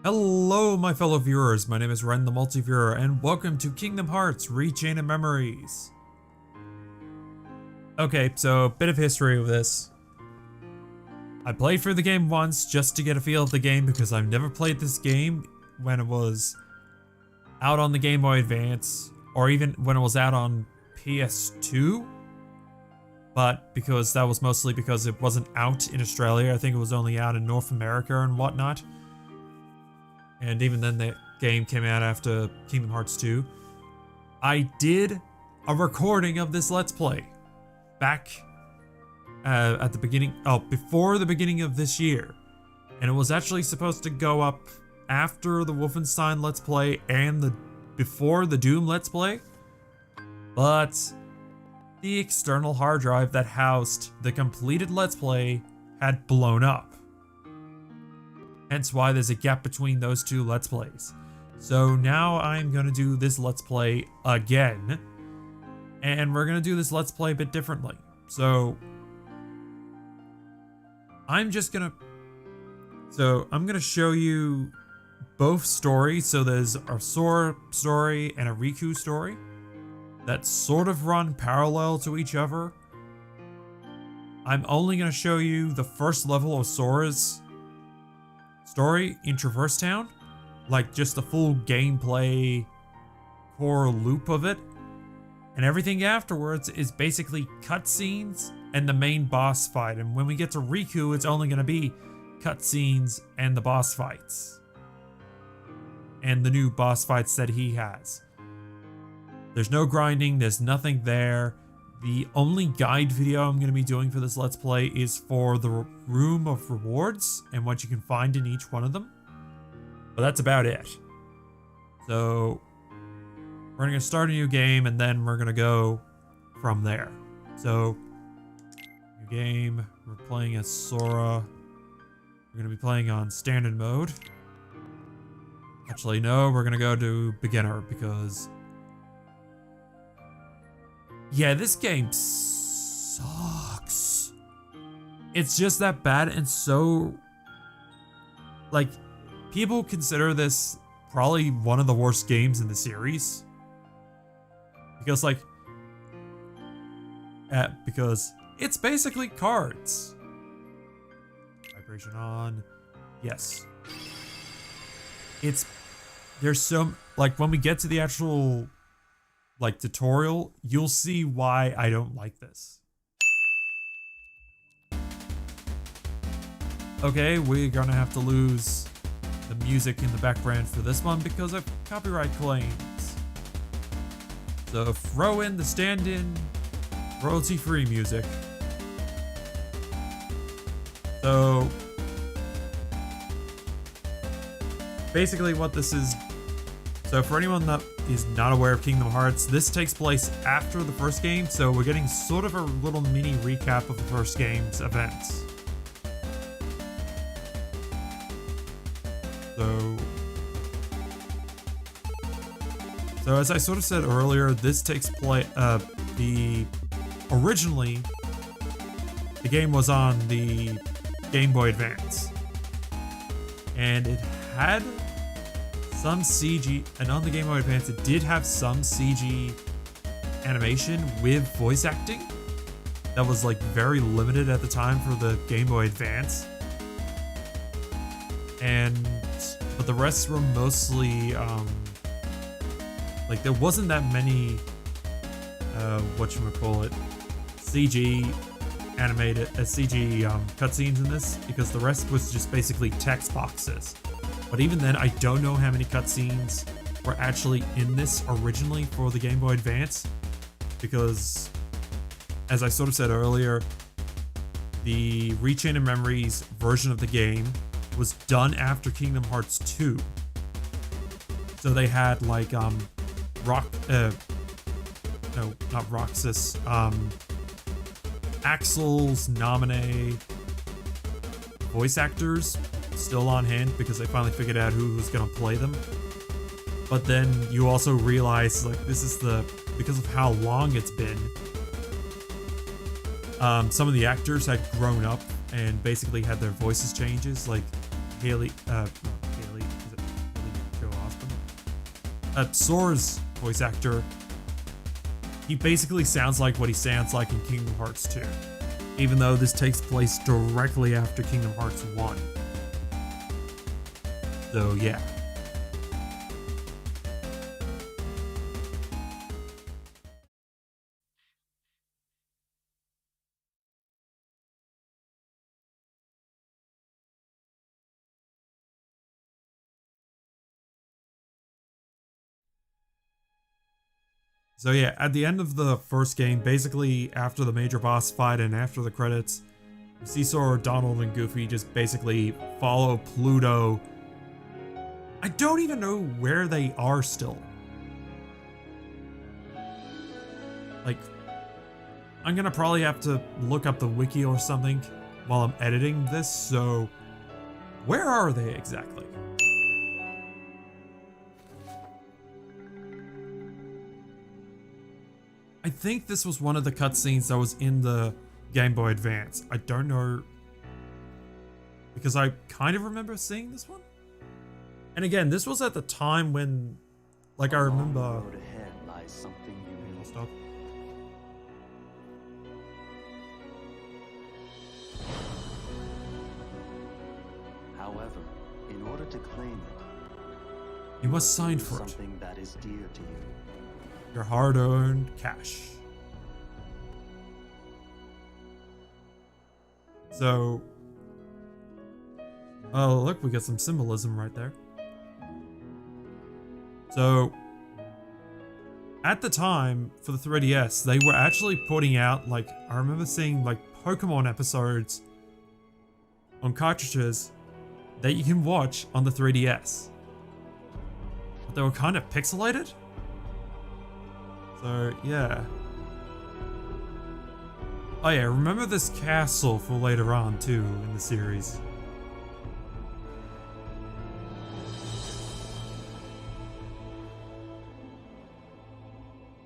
Hello, my fellow viewers. My name is Ren The Multiviewer, and welcome to Kingdom Hearts Rechain of Memories. Okay, so a bit of history of this. I played through the game once just to get a feel of the game because I've never played this game when it was out on the Game Boy Advance or even when it was out on PS2. But because that was mostly because it wasn't out in Australia, I think it was only out in North America and whatnot. And even then the game came out after Kingdom Hearts 2. I did a recording of this Let's Play back at the beginning, before the beginning of this year. And it was actually supposed to go up after the Wolfenstein Let's Play and before the Doom Let's Play. But the external hard drive that housed the completed Let's Play had blown up. Hence why there's a gap between those two Let's Plays. So now I'm gonna do this Let's Play again. And we're gonna do this Let's Play a bit differently. So I'm gonna show you both stories. So there's a Sora story and a Riku story that sort of run parallel to each other. I'm only gonna show you the first level of Sora's story in Traverse Town, like just the full gameplay core loop of it, and everything afterwards is basically cutscenes and the main boss fight. And when we get to Riku, it's only going to be cutscenes and the boss fights and the new boss fights that he has. There's no grinding, there's nothing there. The only guide video I'm going to be doing for this Let's Play is for the Room of Rewards and what you can find in each one of them. But that's about it. So we're going to start a new game and then we're going to go from there. So new game, we're playing as Sora. We're going to be playing on standard mode. Actually, no, we're going to go to beginner because yeah, this game sucks. It's just that bad, and so, like, people consider this probably one of the worst games in the series. Because, like, because it's basically cards. Vibration on. Yes. There's some, like, when we get to the actual like tutorial, you'll see why I don't like this. Okay, we're gonna have to lose the music in the background for this one because of copyright claims. So throw in the stand-in royalty-free music. So basically what this is, so for anyone that is not aware of Kingdom Hearts, this takes place after the first game, so we're getting sort of a little mini recap of the first game's events. So as I sort of said earlier, this takes place, originally, the game was on the Game Boy Advance. And it had some CG, and on the Game Boy Advance it did have some CG animation with voice acting that was like very limited at the time for the Game Boy Advance, but the rest were mostly like there wasn't that many whatchamacallit CG animated CG cutscenes in this, because the rest was just basically text boxes. But even then, I don't know how many cutscenes were actually in this originally for the Game Boy Advance, because, as I sort of said earlier, the Rechain of Memories version of the game was done after Kingdom Hearts 2. So they had like no, not Roxas, Axel's Naminé voice actors still on hand because they finally figured out who was gonna play them. But then you also realize, like, this is because of how long it's been, some of the actors had grown up and basically had their voices changes, like Haley, is it Sora's voice actor, he basically sounds like what he sounds like in Kingdom Hearts 2, even though this takes place directly after Kingdom Hearts 1. So yeah. So yeah, at the end of the first game, basically after the major boss fight and after the credits, you see Sora, Donald, and Goofy just basically follow Pluto. I don't even know where they are still. Like, I'm gonna probably have to look up the wiki or something while I'm editing this, so where are they exactly? I think this was one of the cutscenes that was in the Game Boy Advance. I don't know, because I kind of remember seeing this one. And again, this was at the time when, like, I remember. Road ahead lies something you need. Stop. However, in order to claim it, You must sign for it. something that is dear to you. Your hard-earned cash. So, oh look, we got some symbolism right there. So, at the time for the 3DS, they were actually putting out, like, I remember seeing like Pokemon episodes on cartridges that you can watch on the 3DS. But they were kind of pixelated. So, yeah. Oh yeah, remember this castle for later on too in the series.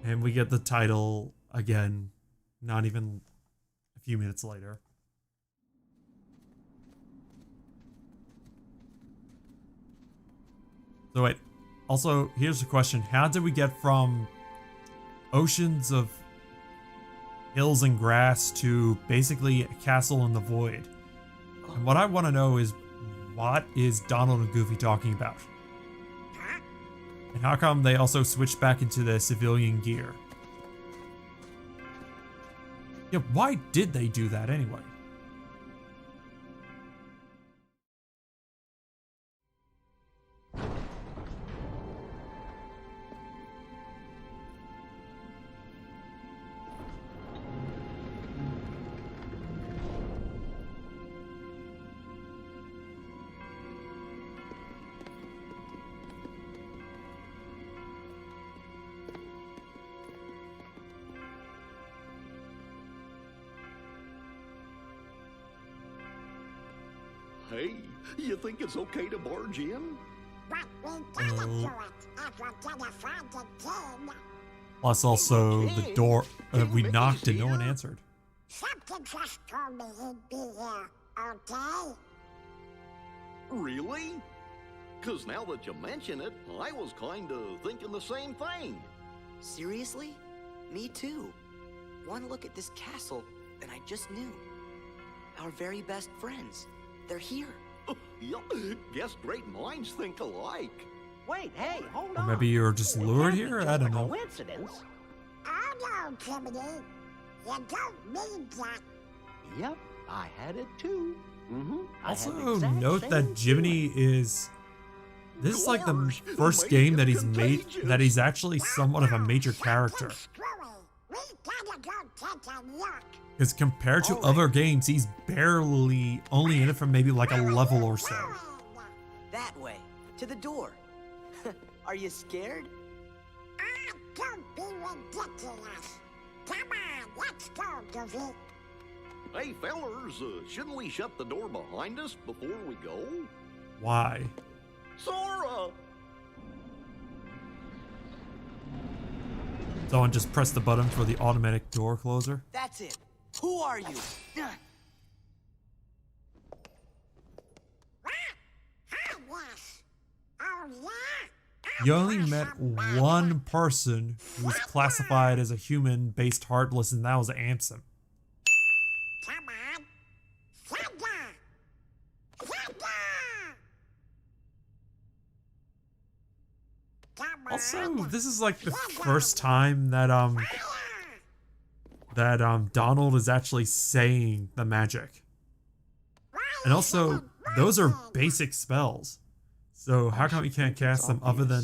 And we get the title again, not even a few minutes later. So wait, also here's the question. How did we get from oceans of hills and grass to basically a castle in the void? And what I want to know is, what is Donald and Goofy talking about? And how come they also switched back into their civilian gear? Yeah, why did they do that anyway? Hey, you think it's okay to barge in? But we gotta do it if we're gonna find the king. Plus also the door, we knocked and no one answered. Something just told me he'd be here, okay? Really? 'Cause now that you mention it, I was kinda thinking the same thing. Seriously? Me too. One look at this castle, and I just knew. Our very best friends. They're here. Yup, guess great minds think alike. Wait, hey, hold Or on. maybe you're just It lured can't be here? just I don't a know. coincidence. Oh no, Jiminy. You don't mean that. Yep, I had it too. Also note that Jiminy is, this is like the first game that he's made that he's actually somewhat of a major character. Screwy. We gotta go take a look. Because compared to other games, he's barely only in it for maybe like a level or so. That way, to the door. Are you scared? Ah, don't be ridiculous. Come on, let's go, Goofy. Hey, fellers, shouldn't we shut the door behind us before we go? Why? Sora! Someone just pressed the button for the automatic door closer. That's it. Who are you? Ah, hi, yes. Oh, yeah? You only met one person who was classified as a human based heartless, and that was Ansem. Come on. Thunder. Thunder. Come on. Also, this is like the first time that Donald is actually saying the magic. And also, those are basic spells. So how come you can't cast them other than,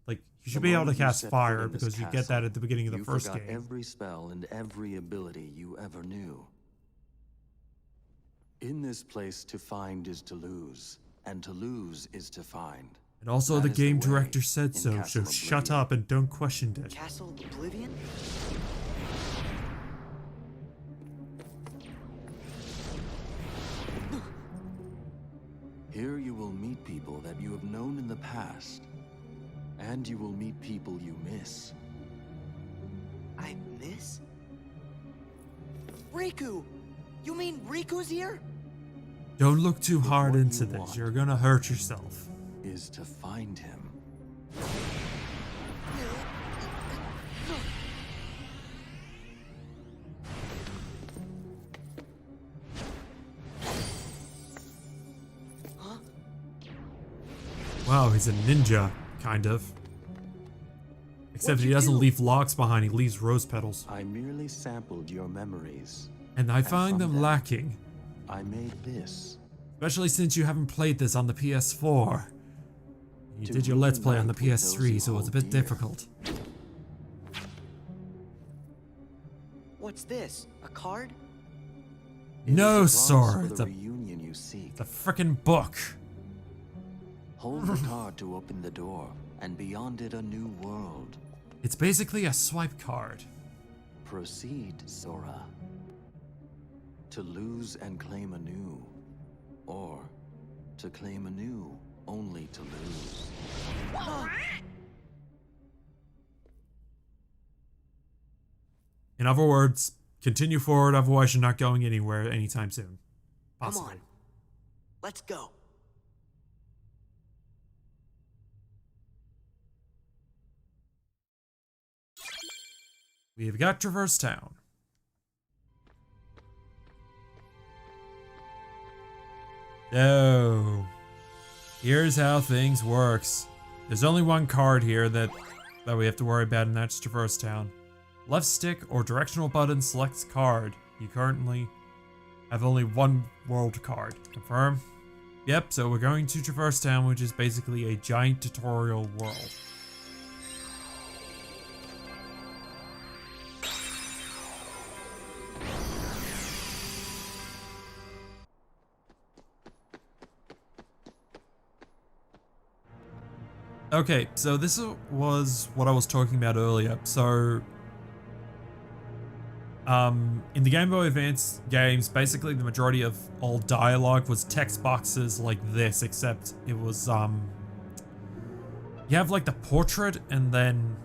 like, you should be able to cast fire because you get that at the beginning of the first game. Every spell and every ability you ever knew. In this place, to find is to lose, and to lose is to find. And also That the is the game way director said in so, so Castle shut Oblivion. up and don't question it. Castle Oblivion? Here you will meet people that you have known in the past, and you will meet people you miss. I miss? Riku! You mean Riku's here? Don't look too But hard what into you this, want you're gonna hurt yourself. Is to find him. Huh? Wow, he's a ninja, kind of. Except What'd he you doesn't do? leave logs behind, he leaves rose petals. I merely sampled your memories. And I find from them them- lacking. I made this. Especially since you haven't played this on the PS4. You To did your Let's Play on the reunite with those PS3, you so it's a hold bit dear. difficult. What's this? A card? It is No, the promise Sora, for it's the a, reunion you seek. it's a frickin' book. Hold the card to open the door, and beyond it a new world. It's basically a swipe card. Proceed, Sora. To lose and claim anew, or to claim anew only to lose. In other words, continue forward, otherwise you're not going anywhere anytime soon. Come Possibly. on. Let's go. We've got Traverse Town. So, here's how things works. There's only one card here that we have to worry about, and that's Traverse Town. Left stick or directional button selects card. You currently have only one world card. Confirm? Yep, so we're going to Traverse Town, which is basically a giant tutorial world. Okay, so this was what I was talking about earlier. So, in the Game Boy Advance games, basically the majority of all dialogue was text boxes like this, except it was, you have like the portrait and then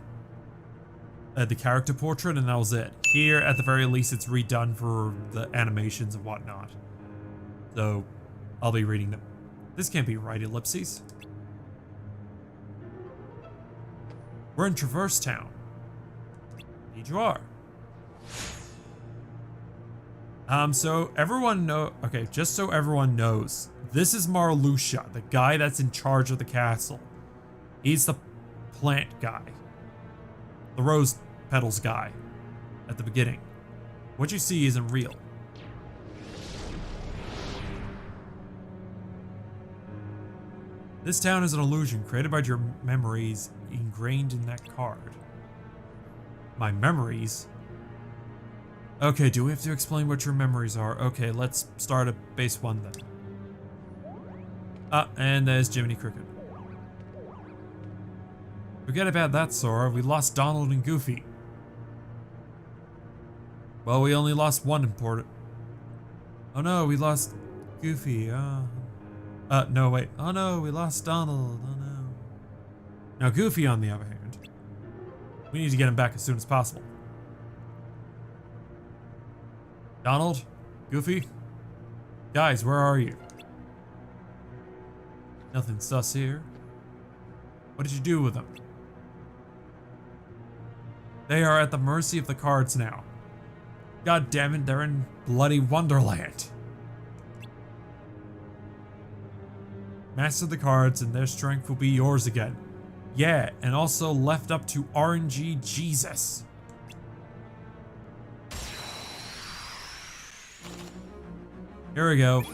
the character portrait, and that was it. Here, at the very least, it's redone for the animations and whatnot. So, I'll be reading them. This can't be right, ellipses. We're in Traverse Town. Indeed you are. So everyone okay, just so everyone knows, this is Marluxia, the guy that's in charge of the castle. He's the plant guy. The rose petals guy at the beginning. What you see isn't real. This town is an illusion created by your memories ingrained in that card. My memories? Okay, do we have to explain what your memories are? Okay, let's start at base 1 then. And there's Jiminy Cricket. Forget about that, Sora. We lost Donald and Goofy. Well, we only lost one important... Oh no, we lost Goofy. No, wait. Oh no, we lost Donald. Oh no. Now Goofy, on the other hand, we need to get him back as soon as possible. Donald? Goofy? Guys, where are you? Nothing sus here. What did you do with them? They are at the mercy of the cards now. God damn it, they're in bloody Wonderland. Master the cards and their strength will be yours again. Yeah, and also left up to RNG Jesus. Here we go.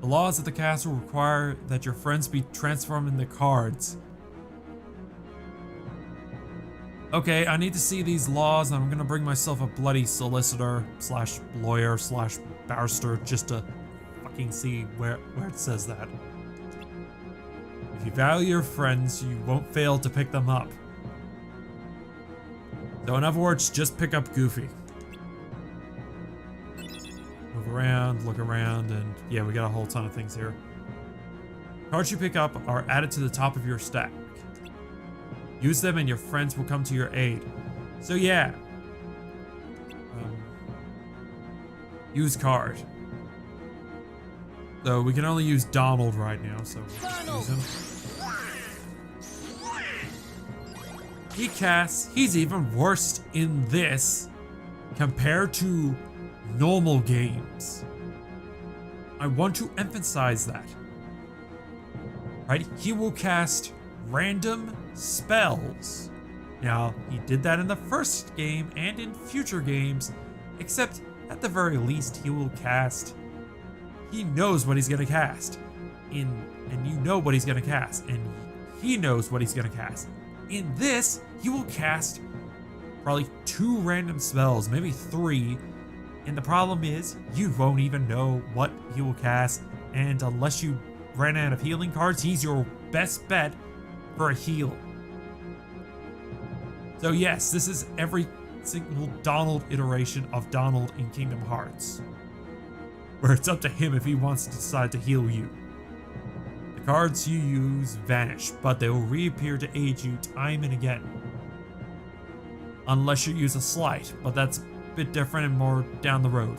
The laws of the castle require that your friends be transformed into cards. Okay, I need to see these laws, and I'm gonna bring myself a bloody solicitor slash lawyer slash barrister just to fucking see where it says that. If you value your friends, you won't fail to pick them up. So in other words, just pick up Goofy. Move around, look around, and yeah, we got a whole ton of things here. Cards you pick up are added to the top of your stack. Use them and your friends will come to your aid. So yeah. Use card. So we can only use Donald right now, so we'll use him. He casts, he's even worse in this compared to normal games. I want to emphasize that. Right? He will cast random spells. Now, he did that in the first game and in future games, except at the very least he will cast. He knows what he's gonna cast. And you know what he's gonna cast, and he knows what he's gonna cast. In this, he will cast probably 2 random spells, maybe 3, and the problem is you won't even know what he will cast, and unless you ran out of healing cards, he's your best bet for a heal. So yes, this is every single Donald iteration of Donald in Kingdom Hearts, where it's up to him if he wants to decide to heal you. The cards you use vanish, but they will reappear to aid you time and again. Unless you use a sleight, but that's a bit different and more down the road.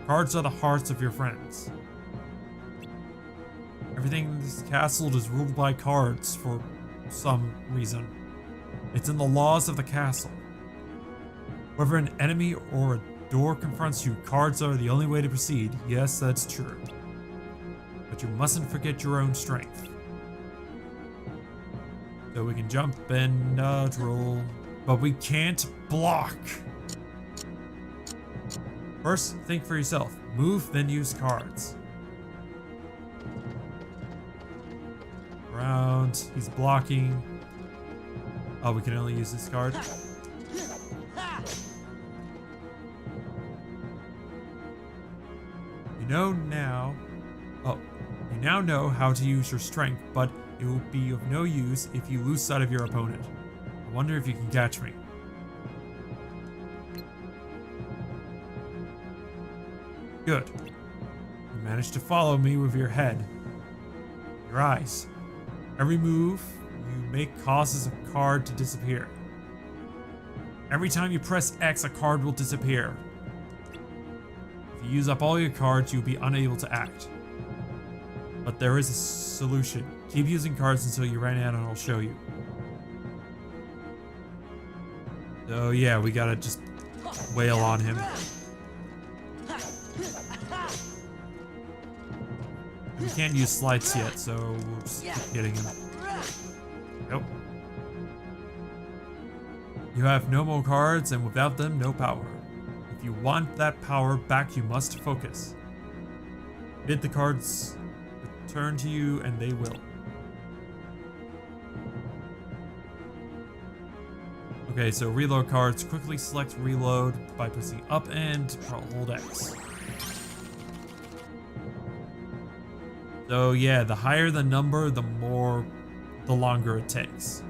Cards are the hearts of your friends. Everything in this castle is ruled by cards for some reason. It's in the laws of the castle. Whether an enemy or a door confronts you, cards are the only way to proceed. Yes, that's true. But you mustn't forget your own strength. So we can jump and roll, but we can't block. First, think for yourself. Move, then use cards. Around, he's blocking. Oh, we can only use this card. You now know how to use your strength, but it will be of no use if you lose sight of your opponent. I wonder if you can catch me. Good. You managed to follow me with your head. Your eyes. Every move you make causes a card to disappear. Every time you press X, a card will disappear. If you use up all your cards, you'll be unable to act. But there is a solution. Keep using cards until you run out and I'll show you. So yeah, we gotta just wail on him. We can't use sleights yet, so we'll just keep hitting him. Nope. You have no more cards, and without them, no power. If you want that power back, you must focus. Bid the cards return to you, and they will. Okay, so reload cards. Quickly select reload by pressing up and hold X. So yeah, the higher the number, the longer it takes.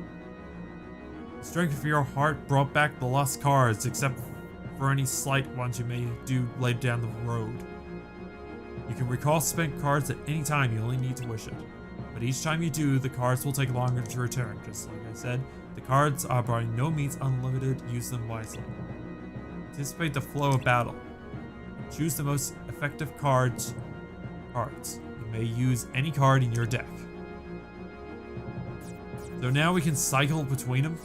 The strength of your heart brought back the lost cards, except for any slight ones you may do later down the road. You can recall spent cards at any time, you only need to wish it. But each time you do, the cards will take longer to return. Just like I said, the cards are by no means unlimited, use them wisely. Anticipate the flow of battle. Choose the most effective cards. You may use any card in your deck. So now we can cycle between them.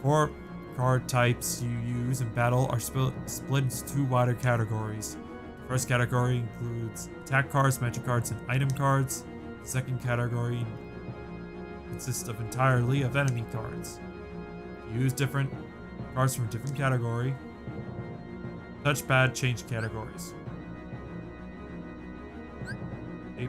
4 card types you use in battle are split into 2 wider categories. The first category includes attack cards, magic cards, and item cards. The second category consists entirely of enemy cards. Use different cards from a different category. Touchpad change categories. Okay.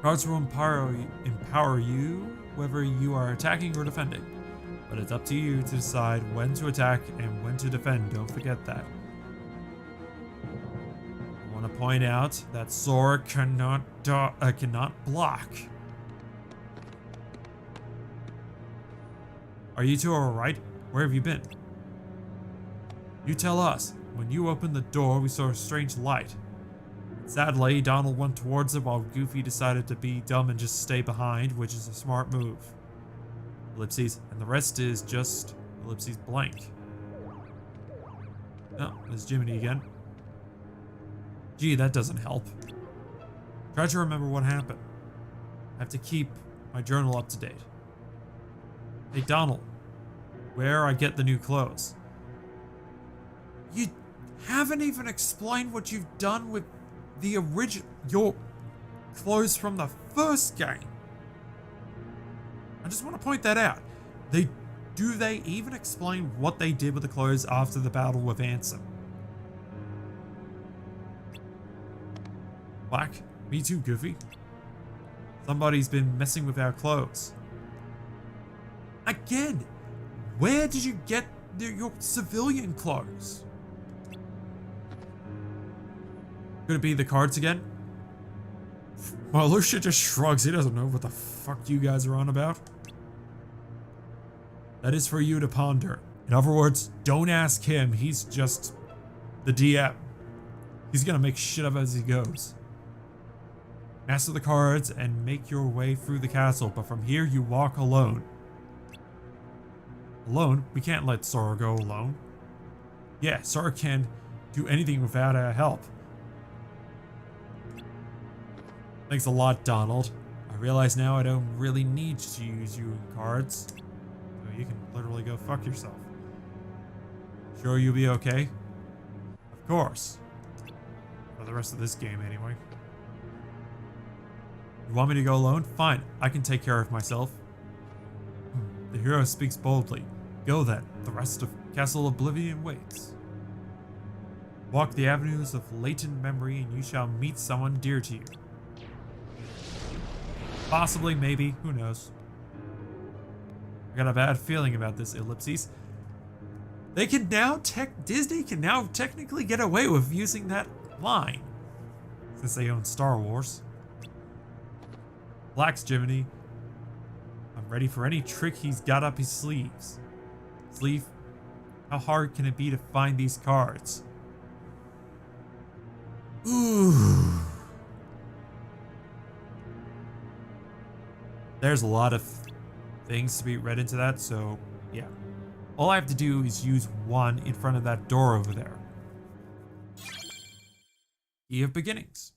Cards will empower you whether you are attacking or defending, but it's up to you to decide when to attack and when to defend. Don't forget that. I want to point out that Sora cannot block. Are you two alright? Where have you been? You tell us. When you opened the door, we saw a strange light. Sadly, Donald went towards it while Goofy decided to be dumb and just stay behind, which is a smart move. Ellipses, and the rest is just ellipses blank. Oh, there's Jiminy again. Gee, that doesn't help. Try to remember what happened. I have to keep my journal up to date. Hey Donald, where I get the new clothes? You haven't even explained what you've done with the your clothes from the first game. I just want to point that out. Do they even explain what they did with the clothes after the battle with Ansem? Black? Me too, Goofy. Somebody's been messing with our clothes. Again, where did you get your civilian clothes? Could it be the cards again? Well, Lucia just shrugs. He doesn't know what the fuck you guys are on about. That is for you to ponder. In other words, don't ask him. He's just the DM. He's gonna make shit up as he goes. Master the cards and make your way through the castle, but from here you walk alone. Alone? We can't let Sora go alone. Yeah, Sora can't do anything without our help. Thanks a lot, Donald. I realize now I don't really need to use you in cards. So you can literally go fuck yourself. Sure you'll be okay? Of course. For the rest of this game, anyway. You want me to go alone? Fine, I can take care of myself. The hero speaks boldly. Go then, the rest of Castle Oblivion waits. Walk the avenues of latent memory and you shall meet someone dear to you. Possibly, maybe, who knows. I got a bad feeling about this, Ellipses. They can now Disney can now technically get away with using that line. Since they own Star Wars. Relax, Jiminy. I'm ready for any trick he's got up his sleeves. Sleeve, how hard can it be to find these cards? Ooh. There's a lot of things to be read into that, so yeah. All I have to do is use one in front of that door over there. Key of Beginnings.